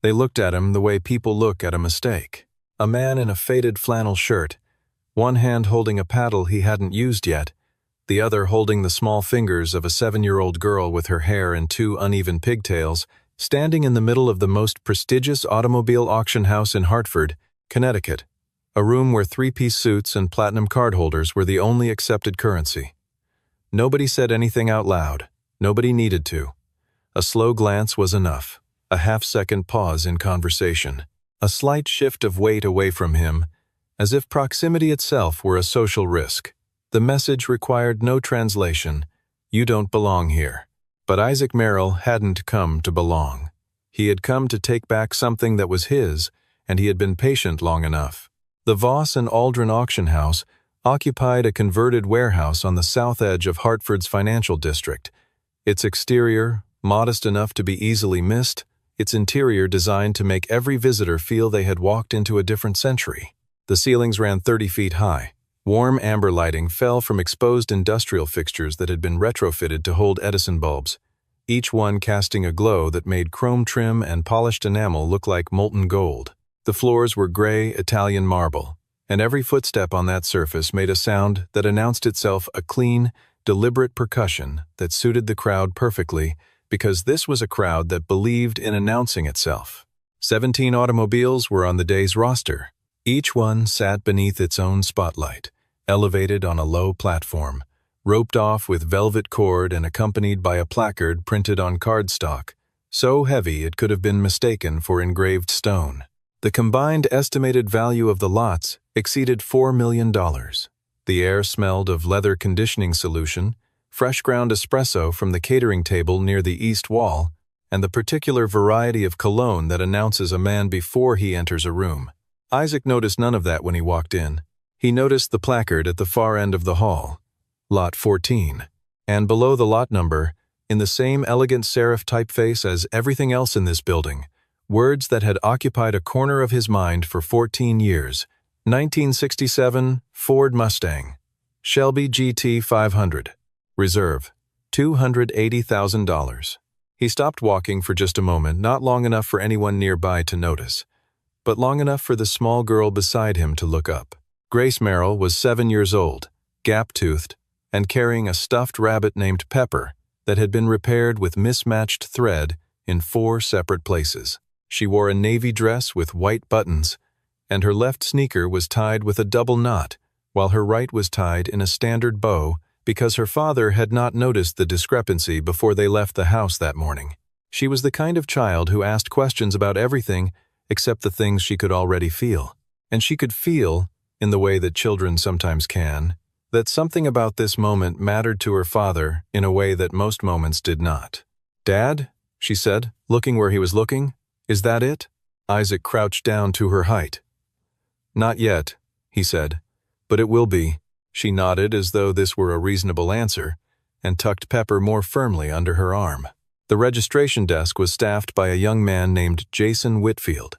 They looked at him the way people look at a mistake. A man in a faded flannel shirt, one hand holding a paddle he hadn't used yet, the other holding the small fingers of a 7-year-old girl with her hair in 2 uneven pigtails, standing in the middle of the most prestigious automobile auction house in Hartford, Connecticut, a room where 3-piece suits and platinum card holders were the only accepted currency. Nobody said anything out loud. Nobody needed to. A slow glance was enough. A half-second pause in conversation. A slight shift of weight away from him, as if proximity itself were a social risk. The message required no translation. You don't belong here. But Isaac Merrill hadn't come to belong. He had come to take back something that was his, and he had been patient long enough. The Voss and Aldrin auction house occupied a converted warehouse on the south edge of Hartford's financial district. Its exterior, modest enough to be easily missed, its interior designed to make every visitor feel they had walked into a different century. The ceilings ran 30 feet high. Warm amber lighting fell from exposed industrial fixtures that had been retrofitted to hold Edison bulbs, each one casting a glow that made chrome trim and polished enamel look like molten gold. The floors were gray Italian marble, and every footstep on that surface made a sound that announced itself a clean, deliberate percussion that suited the crowd perfectly, because this was a crowd that believed in announcing itself. 17 automobiles were on the day's roster. Each one sat beneath its own spotlight, elevated on a low platform, roped off with velvet cord and accompanied by a placard printed on cardstock, so heavy it could have been mistaken for engraved stone. The combined estimated value of the lots exceeded $4 million. The air smelled of leather conditioning solution, fresh ground espresso from the catering table near the east wall, and the particular variety of cologne that announces a man before he enters a room. Isaac noticed none of that when he walked in. He noticed the placard at the far end of the hall, Lot 14, and below the lot number, in the same elegant serif typeface as everything else in this building, words that had occupied a corner of his mind for 14 years. 1967 Ford Mustang, Shelby GT 500, Reserve, $280,000. He stopped walking for just a moment, not long enough for anyone nearby to notice, but long enough for the small girl beside him to look up. Grace Merrill was 7 years old, gap-toothed, and carrying a stuffed rabbit named Pepper that had been repaired with mismatched thread in 4 separate places. She wore a navy dress with white buttons, and her left sneaker was tied with a double knot, while her right was tied in a standard bow because her father had not noticed the discrepancy before they left the house that morning. She was the kind of child who asked questions about everything except the things she could already feel. And she could feel, in the way that children sometimes can, that something about this moment mattered to her father in a way that most moments did not. "Dad," she said, looking where he was looking, "is that it?" Isaac crouched down to her height. "Not yet," he said, "but it will be." She nodded as though this were a reasonable answer, and tucked Pepper more firmly under her arm. The registration desk was staffed by a young man named Jason Whitfield,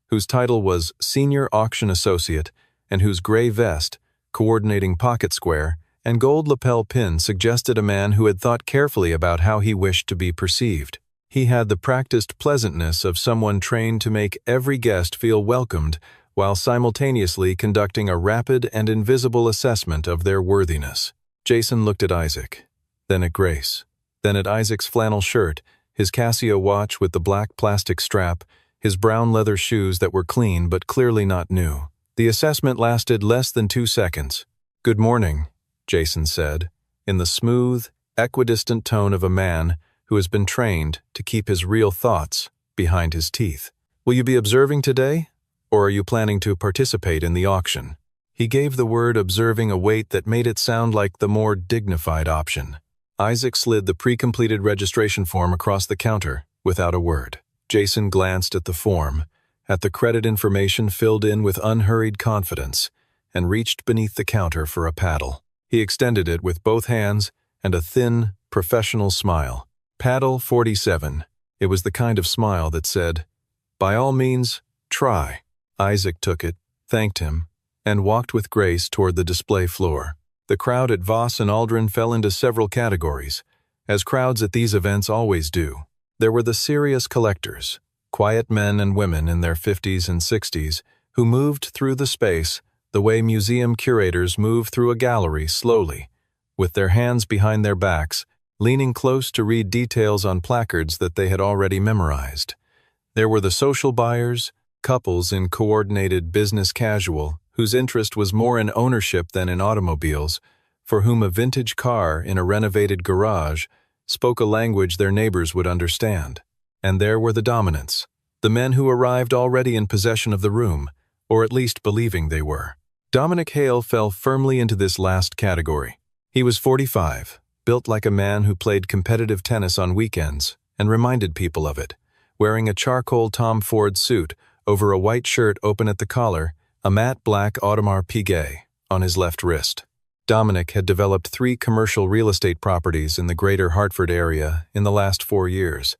whose title was Senior Auction Associate and whose gray vest, coordinating pocket square, and gold lapel pin suggested a man who had thought carefully about how he wished to be perceived. He had the practiced pleasantness of someone trained to make every guest feel welcomed while simultaneously conducting a rapid and invisible assessment of their worthiness. Jason looked at Isaac, then at Grace, then at Isaac's flannel shirt, his Casio watch with the black plastic strap, his brown leather shoes that were clean but clearly not new. The assessment lasted less than 2 seconds. "Good morning," Jason said, in the smooth, equidistant tone of a man who has been trained to keep his real thoughts behind his teeth. "Will you be observing today, or are you planning to participate in the auction?" He gave the word observing a weight that made it sound like the more dignified option. Isaac slid the pre-completed registration form across the counter without a word. Jason glanced at the form, at the credit information filled in with unhurried confidence, and reached beneath the counter for a paddle. He extended it with both hands and a thin, professional smile. Paddle 47. It was the kind of smile that said, "By all means, try." Isaac took it, thanked him, and walked with Grace toward the display floor. The crowd at Voss and Aldrin fell into several categories, as crowds at these events always do. There were the serious collectors, quiet men and women in their 50s and 60s who moved through the space the way museum curators move through a gallery slowly, with their hands behind their backs, leaning close to read details on placards that they had already memorized. There were the social buyers, couples in coordinated business casual, whose interest was more in ownership than in automobiles, for whom a vintage car in a renovated garage spoke a language their neighbors would understand. And there were the dominants, the men who arrived already in possession of the room, or at least believing they were. Dominic Hale fell firmly into this last category. He was 45, built like a man who played competitive tennis on weekends and reminded people of it, wearing a charcoal Tom Ford suit over a white shirt open at the collar, a matte black Audemars Piguet on his left wrist. Dominic had developed 3 commercial real estate properties in the greater Hartford area in the last 4 years,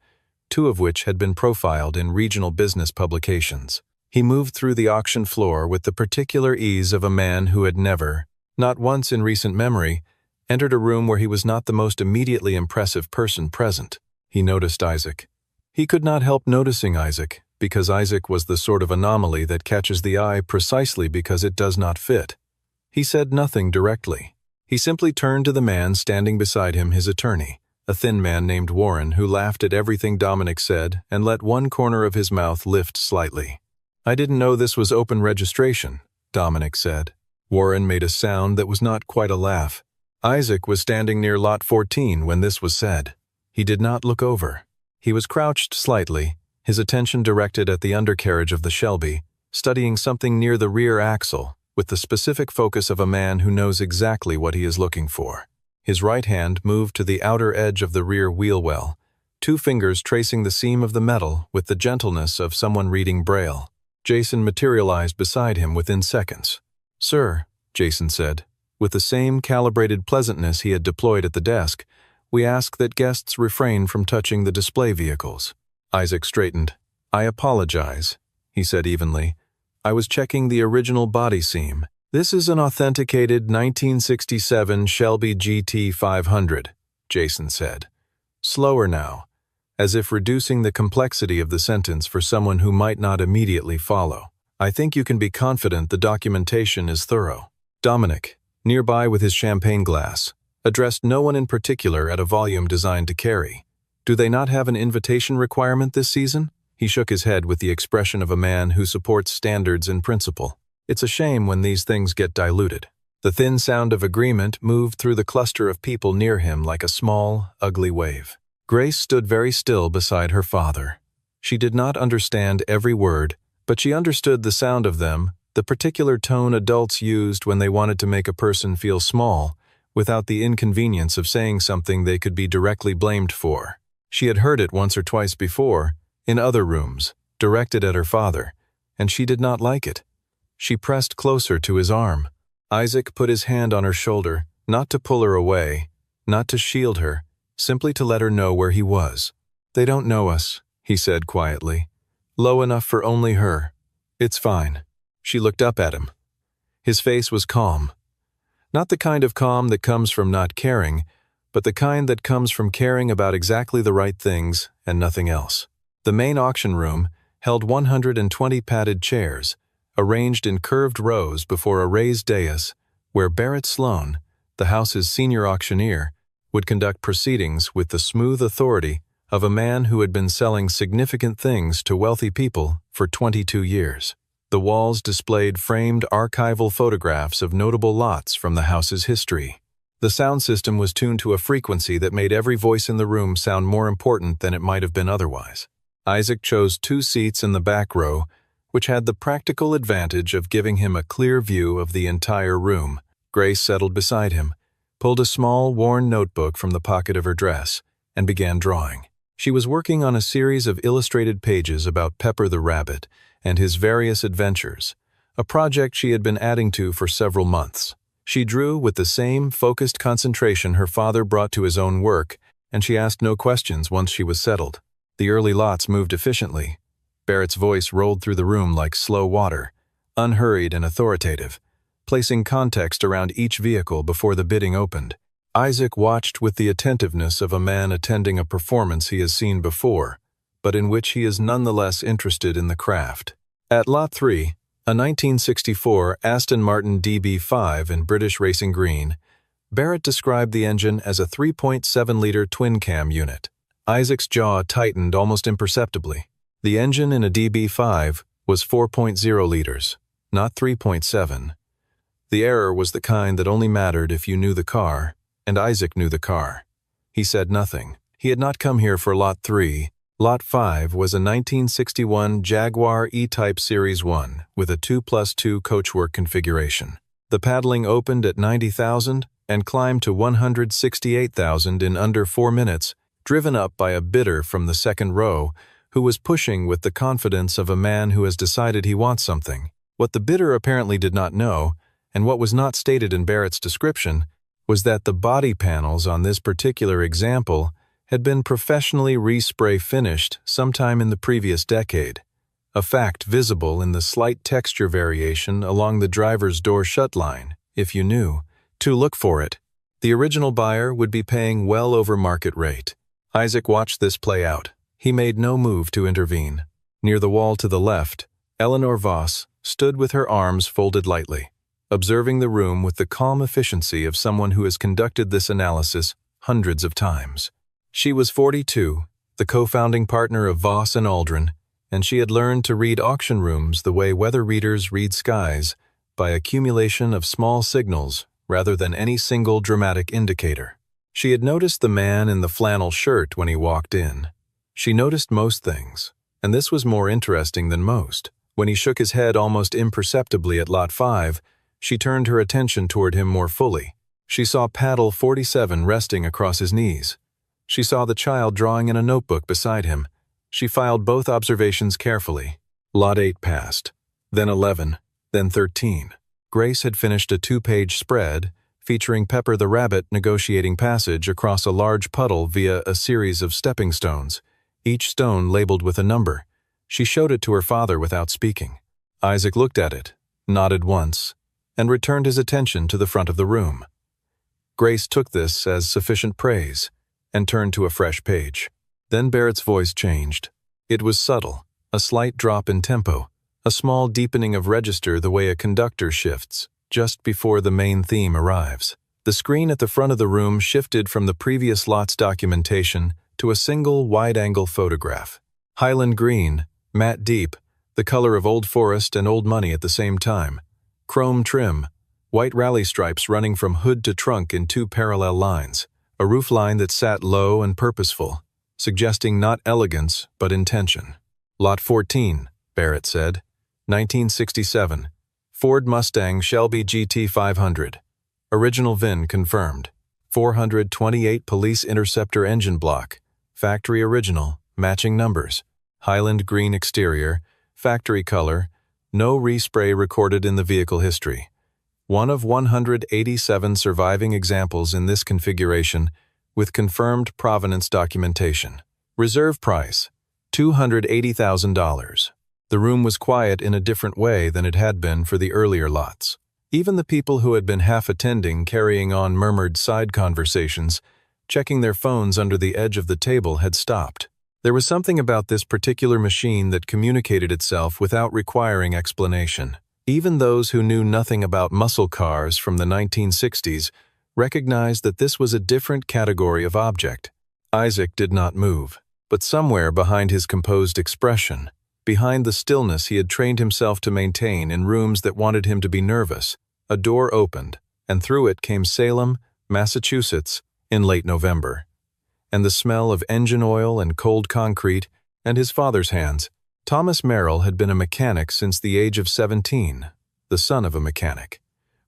2 of which had been profiled in regional business publications. He moved through the auction floor with the particular ease of a man who had never, not once in recent memory, entered a room where he was not the most immediately impressive person present. He noticed Isaac. He could not help noticing Isaac, because Isaac was the sort of anomaly that catches the eye precisely because it does not fit. He said nothing directly. He simply turned to the man standing beside him, his attorney, a thin man named Warren who laughed at everything Dominic said and let one corner of his mouth lift slightly. "I didn't know this was open registration," Dominic said. Warren made a sound that was not quite a laugh. Isaac was standing near lot 14 when this was said. He did not look over. He was crouched slightly, his attention directed at the undercarriage of the Shelby, studying something near the rear axle, with the specific focus of a man who knows exactly what he is looking for. His right hand moved to the outer edge of the rear wheel well, 2 fingers tracing the seam of the metal with the gentleness of someone reading Braille. Jason materialized beside him within seconds. "Sir," Jason said, with the same calibrated pleasantness he had deployed at the desk, "we ask that guests refrain from touching the display vehicles." Isaac straightened. "I apologize," he said evenly. "I was checking the original body seam. This is an authenticated 1967 Shelby GT 500, Jason said. Slower now, as if reducing the complexity of the sentence for someone who might not immediately follow. "I think you can be confident the documentation is thorough." Dominic, nearby with his champagne glass, addressed no one in particular at a volume designed to carry. "Do they not have an invitation requirement this season?" He shook his head with the expression of a man who supports standards in principle. "It's a shame when these things get diluted." The thin sound of agreement moved through the cluster of people near him like a small, ugly wave. Grace stood very still beside her father. She did not understand every word, but she understood the sound of them, the particular tone adults used when they wanted to make a person feel small, without the inconvenience of saying something they could be directly blamed for. She had heard it once or twice before, in other rooms, directed at her father, and she did not like it. She pressed closer to his arm. Isaac put his hand on her shoulder, not to pull her away, not to shield her, simply to let her know where he was. "They don't know us," he said quietly. "Low enough for only her. It's fine." She looked up at him. His face was calm. Not the kind of calm that comes from not caring, but the kind that comes from caring about exactly the right things and nothing else. The main auction room held 120 padded chairs, arranged in curved rows before a raised dais, where Barrett Sloan, the house's senior auctioneer, would conduct proceedings with the smooth authority of a man who had been selling significant things to wealthy people for 22 years. The walls displayed framed archival photographs of notable lots from the house's history. The sound system was tuned to a frequency that made every voice in the room sound more important than it might have been otherwise. Isaac chose 2 seats in the back row, which had the practical advantage of giving him a clear view of the entire room. Grace settled beside him, pulled a small, worn notebook from the pocket of her dress, and began drawing. She was working on a series of illustrated pages about Pepper the Rabbit and his various adventures, a project she had been adding to for several months. She drew with the same focused concentration her father brought to his own work, and she asked no questions once she was settled. The early lots moved efficiently. Barrett's voice rolled through the room like slow water, unhurried and authoritative, placing context around each vehicle before the bidding opened. Isaac watched with the attentiveness of a man attending a performance he has seen before, but in which he is nonetheless interested in the craft. At Lot 3, a 1964 Aston Martin DB5 in British Racing Green, Barrett described the engine as a 3.7-liter twin-cam unit. Isaac's jaw tightened almost imperceptibly. The engine in a DB5 was 4.0 liters, not 3.7. The error was the kind that only mattered if you knew the car, and Isaac knew the car. He said nothing. He had not come here for Lot 3. Lot 5 was a 1961 Jaguar E-Type Series 1 with a 2+2 coachwork configuration. The paddling opened at 90,000 and climbed to 168,000 in under 4 minutes, driven up by a bidder from the second row who was pushing with the confidence of a man who has decided he wants something. What the bidder apparently did not know, and what was not stated in Barrett's description, was that the body panels on this particular example had been professionally respray finished sometime in the previous decade, a fact visible in the slight texture variation along the driver's door shut line, if you knew to look for it. The original buyer would be paying well over market rate. Isaac watched this play out. He made no move to intervene. Near the wall to the left, Eleanor Voss stood with her arms folded lightly, observing the room with the calm efficiency of someone who has conducted this analysis hundreds of times. She was 42, the co-founding partner of Voss and Aldrin, and she had learned to read auction rooms the way weather readers read skies, by accumulation of small signals rather than any single dramatic indicator. She had noticed the man in the flannel shirt when he walked in. She noticed most things, and this was more interesting than most. When he shook his head almost imperceptibly at Lot 5, she turned her attention toward him more fully. She saw paddle 47 resting across his knees. She saw the child drawing in a notebook beside him. She filed both observations carefully. Lot 8 passed, then 11, then 13. Grace had finished a 2-page spread featuring Pepper the rabbit negotiating passage across a large puddle via a series of stepping stones, each stone labeled with a number. She showed it to her father without speaking. Isaac looked at it, nodded once, and returned his attention to the front of the room. Grace took this as sufficient praise and turned to a fresh page. Then Barrett's voice changed. It was subtle, a slight drop in tempo, a small deepening of register the way a conductor shifts just before the main theme arrives. The screen at the front of the room shifted from the previous lot's documentation to a single wide-angle photograph. Highland green, matte deep, the color of Old Forest and Old Money at the same time. Chrome trim, white rally stripes running from hood to trunk in 2 parallel lines. A roofline that sat low and purposeful, suggesting not elegance but intention. Lot 14, Barrett said. 1967. Ford Mustang Shelby GT 500. Original VIN confirmed. 428 Police Interceptor engine block. Factory original, matching numbers. Highland green exterior, factory color, no respray recorded in the vehicle history. One of 187 surviving examples in this configuration with confirmed provenance documentation. Reserve price, $280,000. The room was quiet in a different way than it had been for the earlier lots. Even the people who had been half attending carrying on murmured side conversations, checking their phones under the edge of the table had stopped. There was something about this particular machine that communicated itself without requiring explanation. Even those who knew nothing about muscle cars from the 1960s recognized that this was a different category of object. Isaac did not move, but somewhere behind his composed expression, behind the stillness he had trained himself to maintain in rooms that wanted him to be nervous, a door opened, and through it came Salem, Massachusetts, in late November. And the smell of engine oil and cold concrete, and his father's hands. Thomas Merrill had been a mechanic since the age of 17, the son of a mechanic,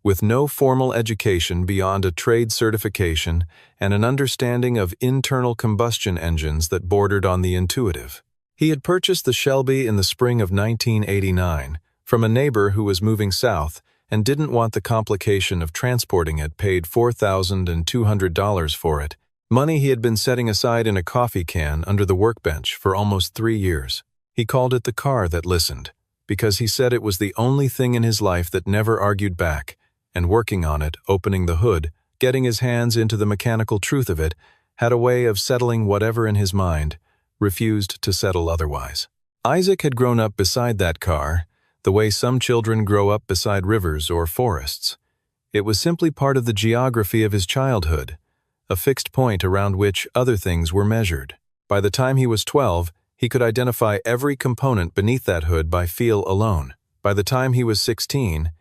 with no formal education beyond a trade certification and an understanding of internal combustion engines that bordered on the intuitive. He had purchased the Shelby in the spring of 1989 from a neighbor who was moving south and didn't want the complication of transporting it, paid $4,200 for it, money he had been setting aside in a coffee can under the workbench for almost 3 years. He called it the car that listened, because he said it was the only thing in his life that never argued back, and working on it, opening the hood, getting his hands into the mechanical truth of it, had a way of settling whatever in his mind, refused to settle otherwise. Isaac had grown up beside that car, the way some children grow up beside rivers or forests. It was simply part of the geography of his childhood, a fixed point around which other things were measured. By the time he was 12, he could identify every component beneath that hood by feel alone. By the time he was 16,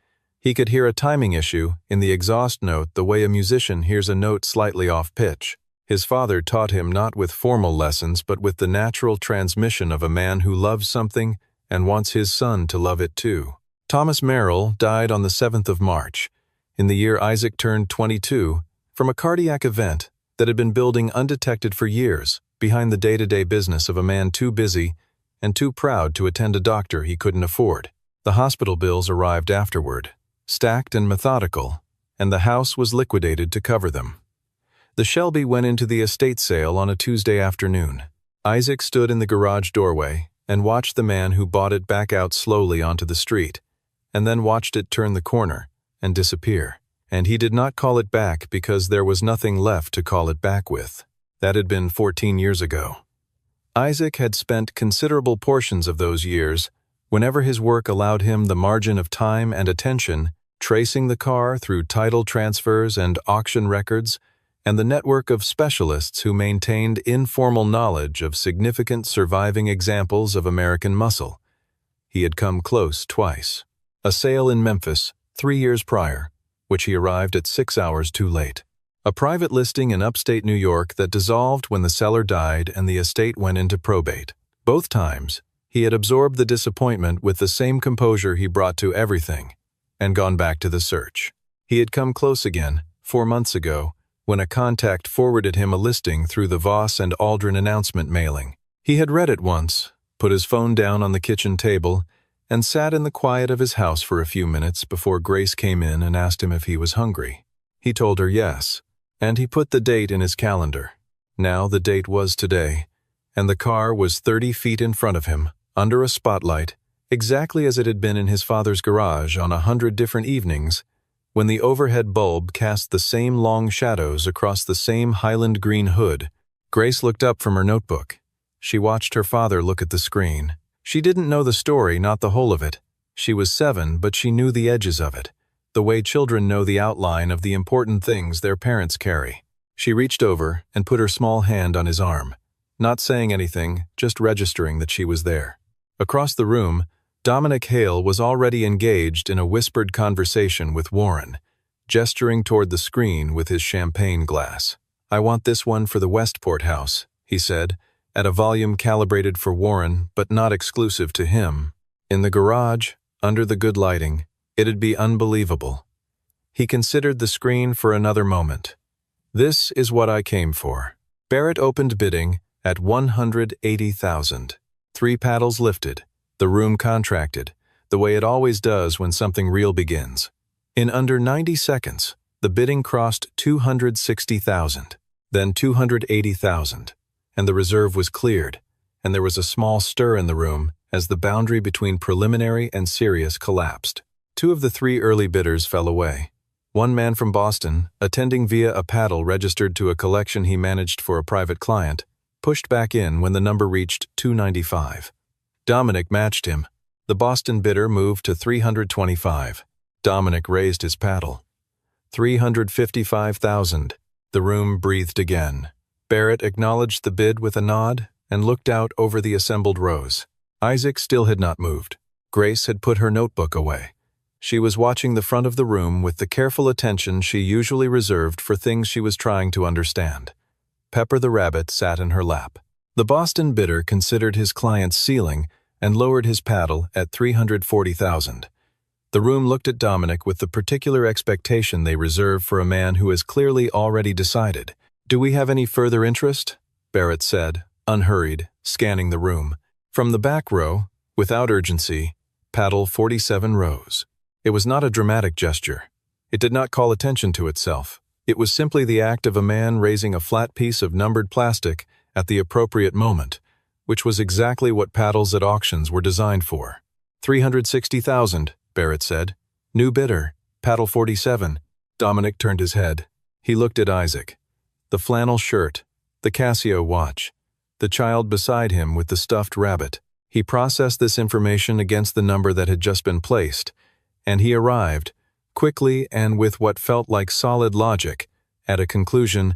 he could hear a timing issue in the exhaust note the way a musician hears a note slightly off pitch. His father taught him not with formal lessons but with the natural transmission of a man who loves something and wants his son to love it too. Thomas Merrill died on the 7th of March, in the year Isaac turned 22, from a cardiac event that had been building undetected for years behind the day-to-day business of a man too busy and too proud to attend a doctor he couldn't afford. The hospital bills arrived afterward, stacked and methodical, and the house was liquidated to cover them. The Shelby went into the estate sale on a Tuesday afternoon. Isaac stood in the garage doorway and watched the man who bought it back out slowly onto the street, and then watched it turn the corner and disappear. And he did not call it back because there was nothing left to call it back with. That had been 14 years ago. Isaac had spent considerable portions of those years, whenever his work allowed him the margin of time and attention, tracing the car through title transfers and auction records, and the network of specialists who maintained informal knowledge of significant surviving examples of American muscle. He had come close twice. A sale in Memphis, 3 years prior, which he arrived at 6 hours too late. A private listing in upstate New York that dissolved when the seller died and the estate went into probate. Both times, he had absorbed the disappointment with the same composure he brought to everything, and gone back to the search. He had come close again, 4 months ago, when a contact forwarded him a listing through the Voss and Aldrin announcement mailing. He had read it once, put his phone down on the kitchen table, and sat in the quiet of his house for a few minutes before Grace came in and asked him if he was hungry. He told her yes, and he put the date in his calendar. Now the date was today, and the car was 30 feet in front of him, under a spotlight, exactly as it had been in his father's garage on 100 different evenings, when the overhead bulb cast the same long shadows across the same Highland green hood. Grace looked up from her notebook. She watched her father look at the screen. She didn't know the story, not the whole of it. She was 7, but she knew the edges of it, the way children know the outline of the important things their parents carry. She reached over and put her small hand on his arm, not saying anything, just registering that she was there. Across the room, Dominic Hale was already engaged in a whispered conversation with Warren, gesturing toward the screen with his champagne glass. "I want this one for the Westport house," he said, at a volume calibrated for Warren but not exclusive to him. In the garage, under the good lighting, it'd be unbelievable. He considered the screen for another moment. "This is what I came for." Barrett opened bidding at $180,000. 3 paddles lifted. The room contracted, the way it always does when something real begins. In under 90 seconds, the bidding crossed $260,000, then $280,000, and the reserve was cleared, and there was a small stir in the room as the boundary between preliminary and serious collapsed. 2 of the 3 early bidders fell away. One man from Boston, attending via a paddle registered to a collection he managed for a private client, pushed back in when the number reached $295. Dominic matched him. The Boston bidder moved to $325. Dominic raised his paddle. $355,000. The room breathed again. Barrett acknowledged the bid with a nod and looked out over the assembled rows. Isaac still had not moved. Grace had put her notebook away. She was watching the front of the room with the careful attention she usually reserved for things she was trying to understand. Pepper the rabbit sat in her lap. The Boston bidder considered his client's ceiling and lowered his paddle at $340,000. The room looked at Dominic with the particular expectation they reserve for a man who has clearly already decided. "Do we have any further interest?" Barrett said, unhurried, scanning the room. From the back row, without urgency, paddle 47 rose. It was not a dramatic gesture. It did not call attention to itself. It was simply the act of a man raising a flat piece of numbered plastic at the appropriate moment, which was exactly what paddles at auctions were designed for. $360,000, Barrett said. "New bidder, paddle 47. Dominic turned his head. He looked at Isaac. The flannel shirt, the Casio watch, the child beside him with the stuffed rabbit. He processed this information against the number that had just been placed, and he arrived, quickly and with what felt like solid logic, at a conclusion.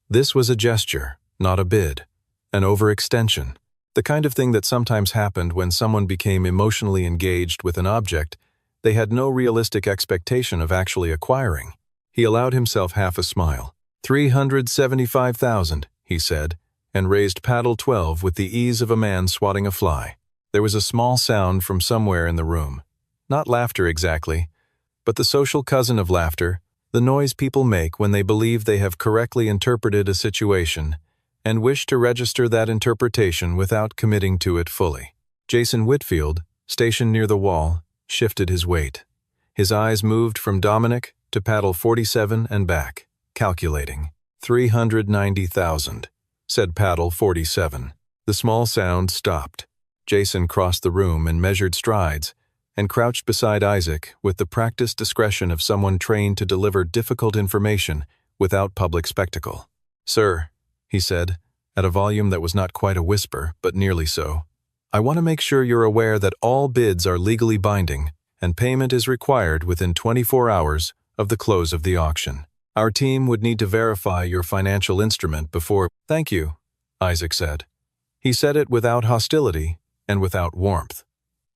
This was a gesture, not a bid, an overextension, the kind of thing that sometimes happened when someone became emotionally engaged with an object they had no realistic expectation of actually acquiring. He allowed himself half a smile. 375,000, he said, and raised paddle 12 with the ease of a man swatting a fly. There was a small sound from somewhere in the room. Not laughter exactly, but the social cousin of laughter, the noise people make when they believe they have correctly interpreted a situation and wish to register that interpretation without committing to it fully. Jason Whitfield, stationed near the wall, shifted his weight. His eyes moved from Dominic to paddle 47 and back, calculating. 390,000, said paddle 47. The small sound stopped. Jason crossed the room in measured strides and crouched beside Isaac with the practiced discretion of someone trained to deliver difficult information without public spectacle. "Sir," he said, at a volume that was not quite a whisper, but nearly so, "I want to make sure you're aware that all bids are legally binding and payment is required within 24 hours of the close of the auction. Our team would need to verify your financial instrument before—" "Thank you," Isaac said. He said it without hostility and without warmth.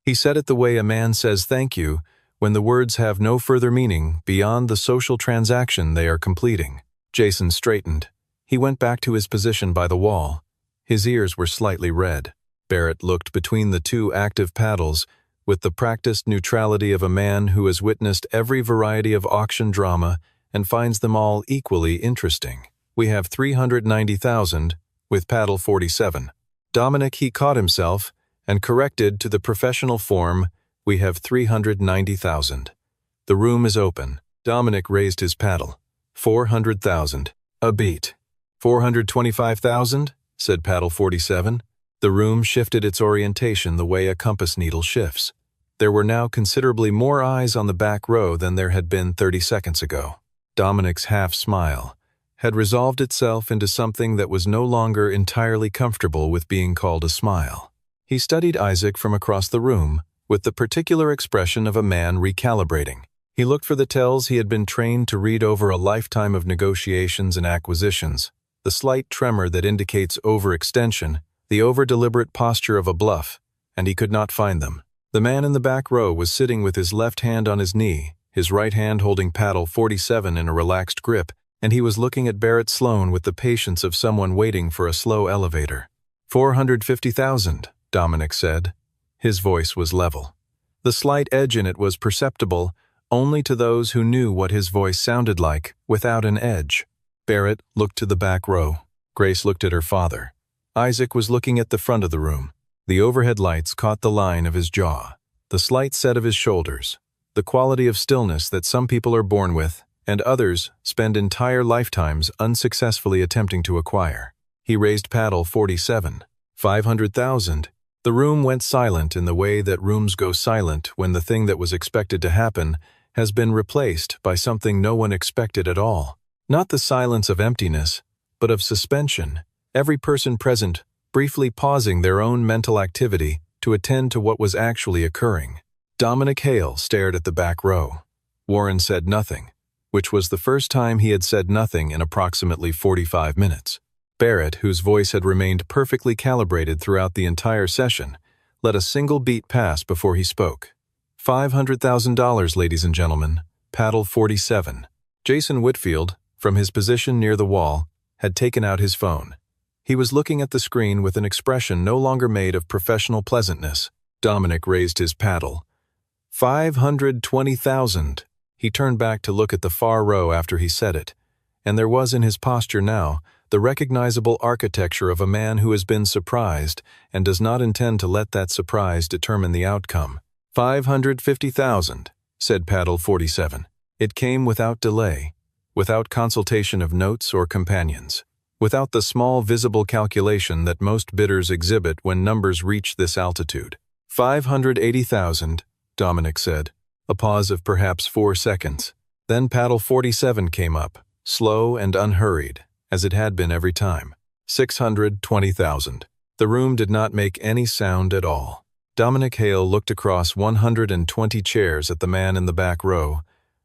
He said it the way a man says thank you when the words have no further meaning beyond the social transaction they are completing. Jason straightened. He went back to his position by the wall. His ears were slightly red. Barrett looked between the two active paddles with the practiced neutrality of a man who has witnessed every variety of auction drama and finds them all equally interesting. "We have 390,000 with paddle 47. Dominic, he caught himself and corrected to the professional form, "We have 390,000. The room is open." Dominic raised his paddle. 400,000. A beat. 425,000, said paddle 47. The room shifted its orientation the way a compass needle shifts. There were now considerably more eyes on the back row than there had been 30 seconds ago. Dominic's half-smile had resolved itself into something that was no longer entirely comfortable with being called a smile. He studied Isaac from across the room with the particular expression of a man recalibrating. He looked for the tells he had been trained to read over a lifetime of negotiations and acquisitions, the slight tremor that indicates overextension, the over-deliberate posture of a bluff, and he could not find them. The man in the back row was sitting with his left hand on his knee, his right hand holding paddle 47 in a relaxed grip, and he was looking at Barrett Sloan with the patience of someone waiting for a slow elevator. 450,000, Dominic said. His voice was level. The slight edge in it was perceptible only to those who knew what his voice sounded like without an edge. Barrett looked to the back row. Grace looked at her father. Isaac was looking at the front of the room. The overhead lights caught the line of his jaw, the slight set of his shoulders, the quality of stillness that some people are born with and others spend entire lifetimes unsuccessfully attempting to acquire. He raised paddle 47. 500,000. The room went silent in the way that rooms go silent when the thing that was expected to happen has been replaced by something no one expected at all. Not the silence of emptiness, but of suspension, every person present briefly pausing their own mental activity to attend to what was actually occurring. Dominic Hale stared at the back row. Warren said nothing, which was the first time he had said nothing in approximately 45 minutes. Barrett, whose voice had remained perfectly calibrated throughout the entire session, let a single beat pass before he spoke. $500,000, ladies and gentlemen, paddle 47. Jason Whitfield, from his position near the wall, had taken out his phone. He was looking at the screen with an expression no longer made of professional pleasantness. Dominic raised his paddle. 520,000. He turned back to look at the far row after he said it, and there was in his posture now the recognizable architecture of a man who has been surprised and does not intend to let that surprise determine the outcome. 550,000, said paddle 47. It came without delay, without consultation of notes or companions, without the small visible calculation that most bidders exhibit when numbers reach this altitude. 580,000, Dominic said. A pause of perhaps 4 seconds. Then paddle 47 came up, slow and unhurried, as it had been every time. 620,000. The room did not make any sound at all. Dominic Hale looked across 120 chairs at the man in the back row,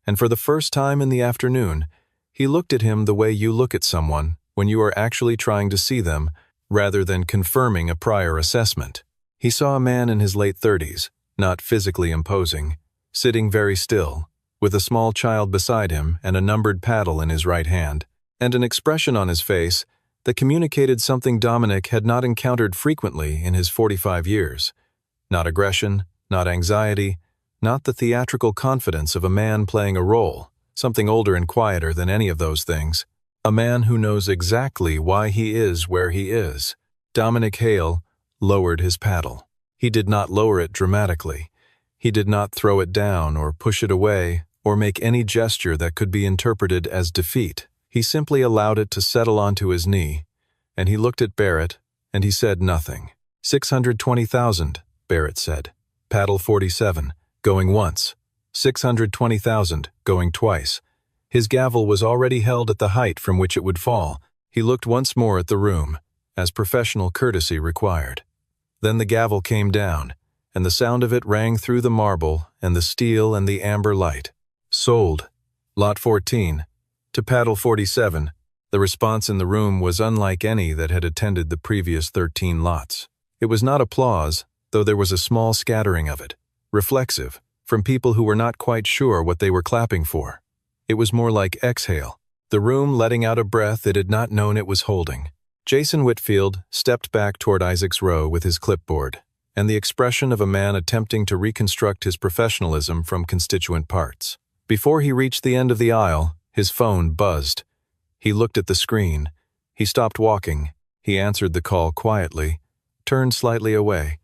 and for the first time in the afternoon, he looked at him the way you look at someone when you are actually trying to see them rather than confirming a prior assessment. He saw a man in his late 30s, not physically imposing, sitting very still, with a small child beside him and a numbered paddle in his right hand, and an expression on his face that communicated something Dominic had not encountered frequently in his 45 years. Not aggression, not anxiety, not the theatrical confidence of a man playing a role, something older and quieter than any of those things. A man who knows exactly why he is where he is. Dominic Hale lowered his paddle. He did not lower it dramatically. He did not throw it down or push it away or make any gesture that could be interpreted as defeat. He simply allowed it to settle onto his knee, and he looked at Barrett, and he said nothing. 620,000, Barrett said. Paddle 47, going once. 620,000, going twice. His gavel was already held at the height from which it would fall. He looked once more at the room, as professional courtesy required. Then the gavel came down, and the sound of it rang through the marble and the steel and the amber light. Sold. Lot 14. To Paddle 47. The response in the room was unlike any that had attended the previous 13 lots. It was not applause, though there was a small scattering of it, reflexive, from people who were not quite sure what they were clapping for. It was more like exhale, the room letting out a breath it had not known it was holding. Jason Whitfield stepped back toward Isaac's row with his clipboard, and the expression of a man attempting to reconstruct his professionalism from constituent parts. Before he reached the end of the aisle, his phone buzzed. He looked at the screen. He stopped walking. He answered the call quietly, turned slightly away,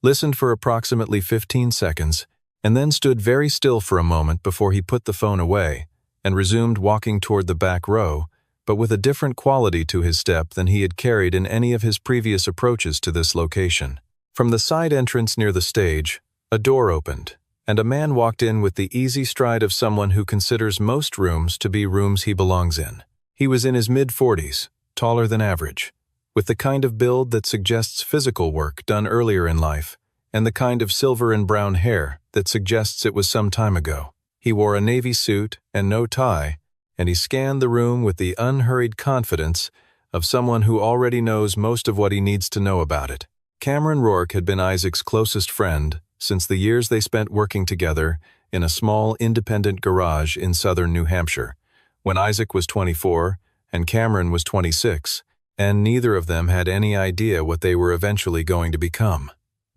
listened for approximately 15 seconds, and then stood very still for a moment before he put the phone away and resumed walking toward the back row, but with a different quality to his step than he had carried in any of his previous approaches to this location. From the side entrance near the stage, a door opened, and a man walked in with the easy stride of someone who considers most rooms to be rooms he belongs in. He was in his mid-40s, taller than average, with the kind of build that suggests physical work done earlier in life, and the kind of silver and brown hair that suggests it was some time ago. He wore a navy suit and no tie, and he scanned the room with the unhurried confidence of someone who already knows most of what he needs to know about it. Cameron Rourke had been Isaac's closest friend since the years they spent working together in a small independent garage in southern New Hampshire, when Isaac was 24 and Cameron was 26, and neither of them had any idea what they were eventually going to become.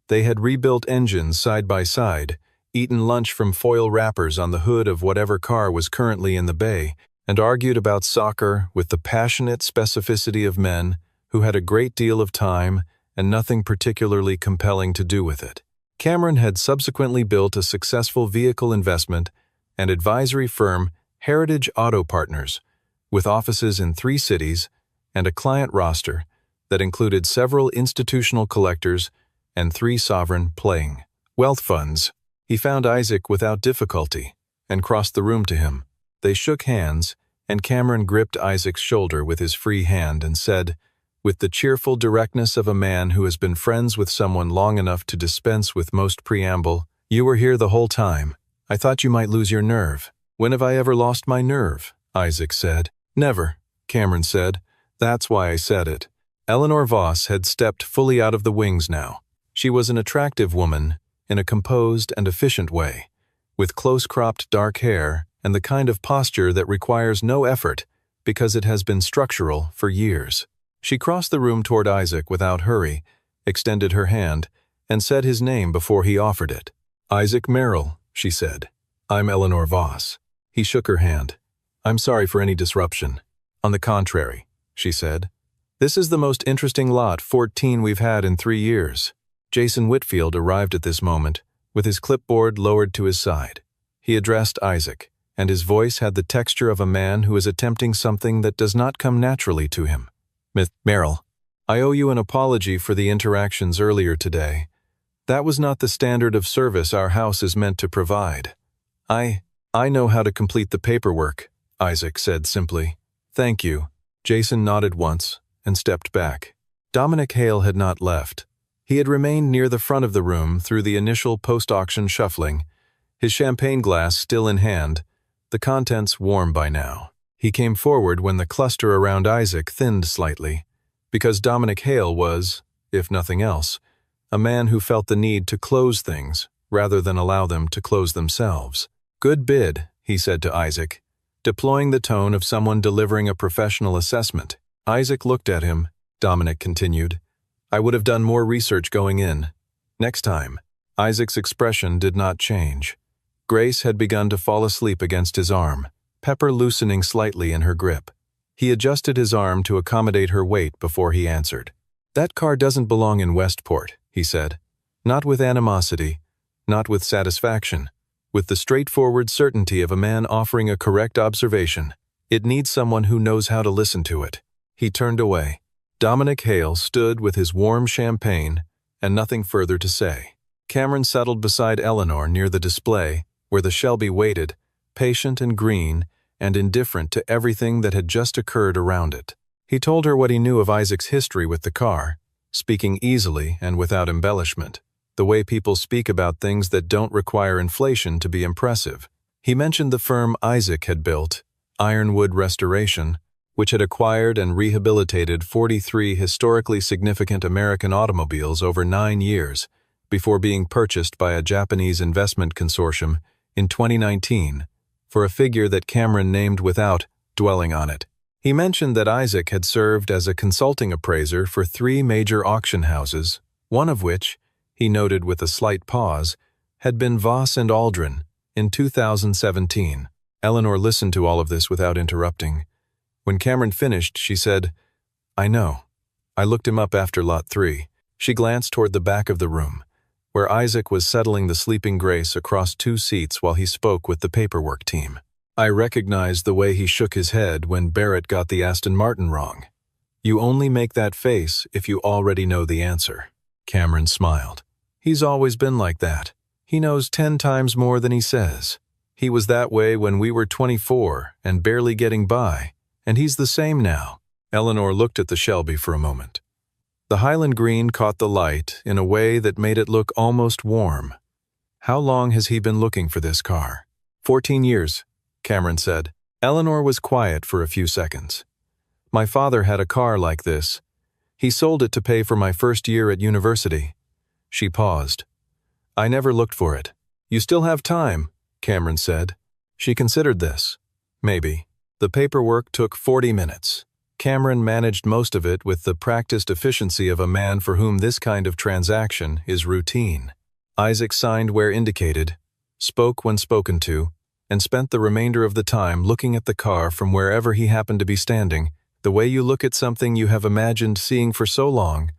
They had rebuilt engines side by side, eaten lunch from foil wrappers on the hood of whatever car was currently in the bay, and argued about soccer with the passionate specificity of men who had a great deal of time and nothing particularly compelling to do with it. Cameron had subsequently built a successful vehicle investment and advisory firm, Heritage Auto Partners, with offices in 3 cities and a client roster that included several institutional collectors and 3 sovereign playing wealth funds. He found Isaac without difficulty and crossed the room to him. They shook hands, and Cameron gripped Isaac's shoulder with his free hand and said, with the cheerful directness of a man who has been friends with someone long enough to dispense with most preamble, "You were here the whole time. I thought you might lose your nerve." "When have I ever lost my nerve?" Isaac said. "Never," Cameron said. "That's why I said it." Eleanor Voss had stepped fully out of the wings now. She was an attractive woman in a composed and efficient way, with close-cropped dark hair and the kind of posture that requires no effort because it has been structural for years. She crossed the room toward Isaac without hurry, extended her hand, and said his name before he offered it. "Isaac Merrill," she said. "I'm Eleanor Voss." He shook her hand. "I'm sorry for any disruption." "On the contrary," she said. "This is the most interesting lot 14 we've had in 3 years." Jason Whitfield arrived at this moment, with his clipboard lowered to his side. He addressed Isaac, and his voice had the texture of a man who is attempting something that does not come naturally to him. "Miss Merrill, I owe you an apology for the interactions earlier today. That was not the standard of service our house is meant to provide." I know how to complete the paperwork," Isaac said simply. "Thank you." Jason nodded once and stepped back. Dominic Hale had not left. He had remained near the front of the room through the initial post-auction shuffling, his champagne glass still in hand, the contents warm by now. He came forward when the cluster around Isaac thinned slightly, because Dominic Hale was, if nothing else, a man who felt the need to close things rather than allow them to close themselves. "Good bid," he said to Isaac, deploying the tone of someone delivering a professional assessment. Isaac looked at him. Dominic continued, "I would have done more research going in. Next time." Isaac's expression did not change. Grace had begun to fall asleep against his arm, Pepper loosening slightly in her grip. He adjusted his arm to accommodate her weight before he answered. "That car doesn't belong in Westport," he said. "Not with animosity, not with satisfaction, with the straightforward certainty of a man offering a correct observation. It needs someone who knows how to listen to it." He turned away. Dominic Hale stood with his warm champagne and nothing further to say. Cameron settled beside Eleanor near the display, where the Shelby waited, patient and green and indifferent to everything that had just occurred around it. He told her what he knew of Isaac's history with the car, speaking easily and without embellishment, the way people speak about things that don't require inflation to be impressive. He mentioned the firm Isaac had built, Ironwood Restoration, which had acquired and rehabilitated 43 historically significant American automobiles over 9 years, before being purchased by a Japanese investment consortium in 2019 for a figure that Cameron named without dwelling on it. He mentioned that Isaac had served as a consulting appraiser for 3 major auction houses, one of which, he noted with a slight pause, had been Voss and Aldrin in 2017. Eleanor listened to all of this without interrupting. When Cameron finished, she said, "I know. I looked him up after Lot 3. She glanced toward the back of the room, where Isaac was settling the sleeping Grace across 2 seats while he spoke with the paperwork team. "I recognized the way he shook his head when Barrett got the Aston Martin wrong. You only make that face if you already know the answer." Cameron smiled. "He's always been like that. He knows 10 times more than he says. He was that way when we were 24 and barely getting by, and he's the same now." Eleanor looked at the Shelby for a moment. The Highland green caught the light in a way that made it look almost warm. "How long has he been looking for this car?" 14 years, Cameron said. Eleanor was quiet for a few seconds. "My father had a car like this. He sold it to pay for my first year at university." She paused. "I never looked for it." "You still have time," Cameron said. She considered this. Maybe. The paperwork took 40 minutes. Cameron managed most of it with the practiced efficiency of a man for whom this kind of transaction is routine. Isaac signed where indicated, spoke when spoken to, and spent the remainder of the time looking at the car from wherever he happened to be standing, the way you look at something you have imagined seeing for so long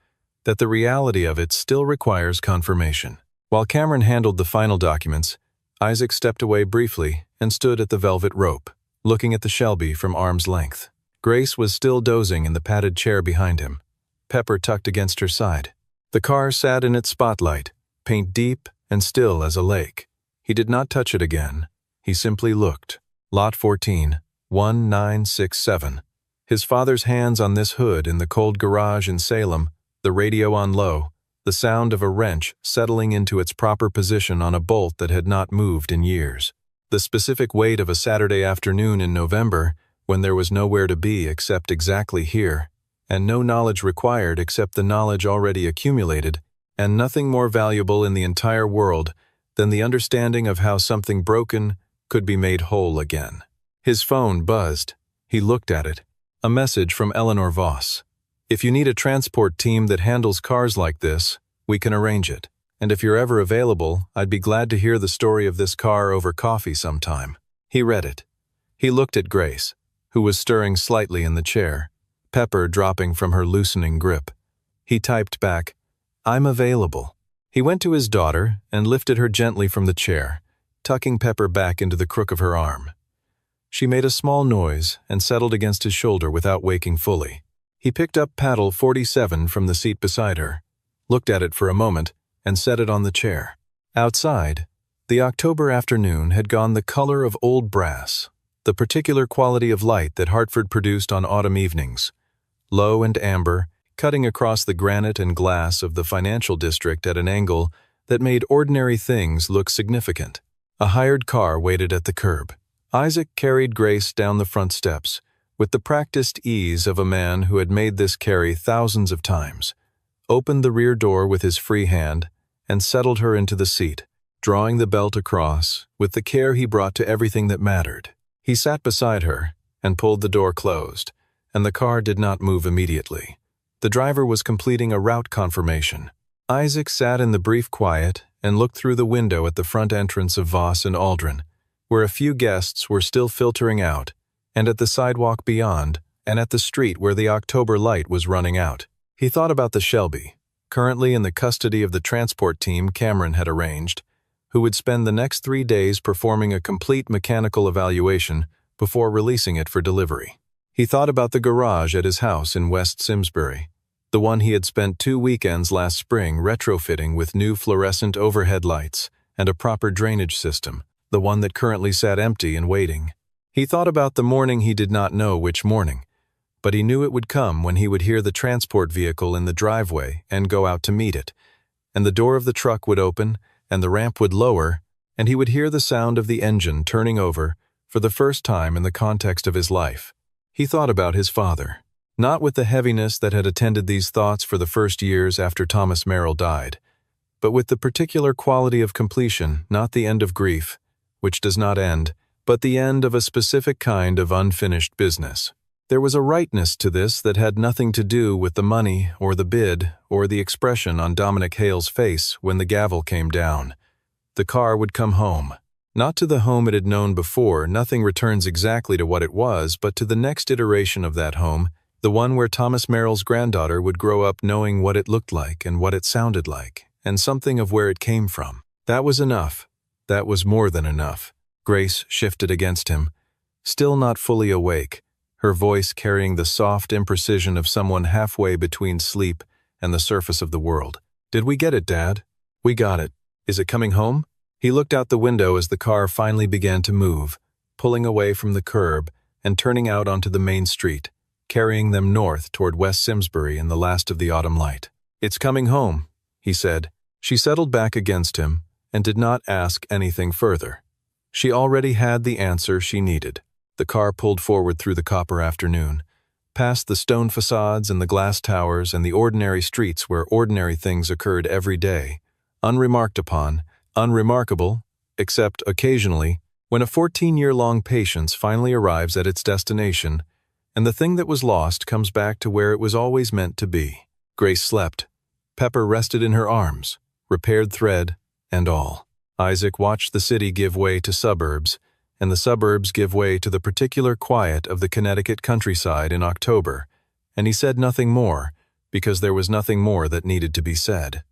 that the reality of it still requires confirmation. While Cameron handled the final documents, Isaac stepped away briefly and stood at the velvet rope, looking at the Shelby from arm's length. Grace was still dozing in the padded chair behind him, Pepper tucked against her side. The car sat in its spotlight, paint deep and still as a lake. He did not touch it again. He simply looked. Lot 14, 1967. His father's hands on this hood in the cold garage in Salem, the radio on low, the sound of a wrench settling into its proper position on a bolt that had not moved in years. The specific weight of a Saturday afternoon in November, when there was nowhere to be except exactly here, and no knowledge required except the knowledge already accumulated, and nothing more valuable in the entire world than the understanding of how something broken could be made whole again. His phone buzzed. He looked at it. A message from Eleanor Voss. "If you need a transport team that handles cars like this, we can arrange it. And if you're ever available, I'd be glad to hear the story of this car over coffee sometime." He read it. He looked at Grace, who was stirring slightly in the chair, Pepper dropping from her loosening grip. He typed back, "I'm available." He went to his daughter and lifted her gently from the chair, tucking Pepper back into the crook of her arm. She made a small noise and settled against his shoulder without waking fully. He picked up paddle 47 from the seat beside her, looked at it for a moment, and set it on the chair. Outside, the October afternoon had gone the color of old brass, the particular quality of light that Hartford produced on autumn evenings, low and amber, cutting across the granite and glass of the financial district at an angle that made ordinary things look significant. A hired car waited at the curb. Isaac carried Grace down the front steps, with the practiced ease of a man who had made this carry thousands of times, opened the rear door with his free hand, and settled her into the seat, drawing the belt across with the care he brought to everything that mattered. He sat beside her and pulled the door closed, and the car did not move immediately. The driver was completing a route confirmation. Isaac sat in the brief quiet and looked through the window at the front entrance of Voss and Aldrin, where a few guests were still filtering out, and at the sidewalk beyond, and at the street where the October light was running out. He thought about the Shelby, currently in the custody of the transport team Cameron had arranged, who would spend the next 3 days performing a complete mechanical evaluation before releasing it for delivery. He thought about the garage at his house in West Simsbury, the one he had spent 2 weekends last spring retrofitting with new fluorescent overhead lights and a proper drainage system, the one that currently sat empty and waiting. He thought about the morning he did not know which morning, but he knew it would come when he would hear the transport vehicle in the driveway and go out to meet it, and the door of the truck would open and the ramp would lower, and he would hear the sound of the engine turning over for the first time in the context of his life. He thought about his father, not with the heaviness that had attended these thoughts for the first years after Thomas Merrill died, but with the particular quality of completion, not the end of grief, which does not end, but the end of a specific kind of unfinished business. There was a rightness to this that had nothing to do with the money or the bid or the expression on Dominic Hale's face when the gavel came down. The car would come home. Not to the home it had known before, nothing returns exactly to what it was, but to the next iteration of that home, the one where Thomas Merrill's granddaughter would grow up knowing what it looked like and what it sounded like, and something of where it came from. That was enough. That was more than enough. Grace shifted against him, still not fully awake, her voice carrying the soft imprecision of someone halfway between sleep and the surface of the world. "Did we get it, Dad?" "We got it. Is it coming home?" He looked out the window as the car finally began to move, pulling away from the curb and turning out onto the main street, carrying them north toward West Simsbury in the last of the autumn light. "It's coming home," he said. She settled back against him and did not ask anything further. She already had the answer she needed. The car pulled forward through the copper afternoon, past the stone facades and the glass towers and the ordinary streets where ordinary things occurred every day, unremarked upon, unremarkable, except occasionally, when a 14-year-long patience finally arrives at its destination, and the thing that was lost comes back to where it was always meant to be. Grace slept. Pepper rested in her arms, repaired thread and all. Isaac watched the city give way to suburbs, and the suburbs give way to the particular quiet of the Connecticut countryside in October, and he said nothing more, because there was nothing more that needed to be said.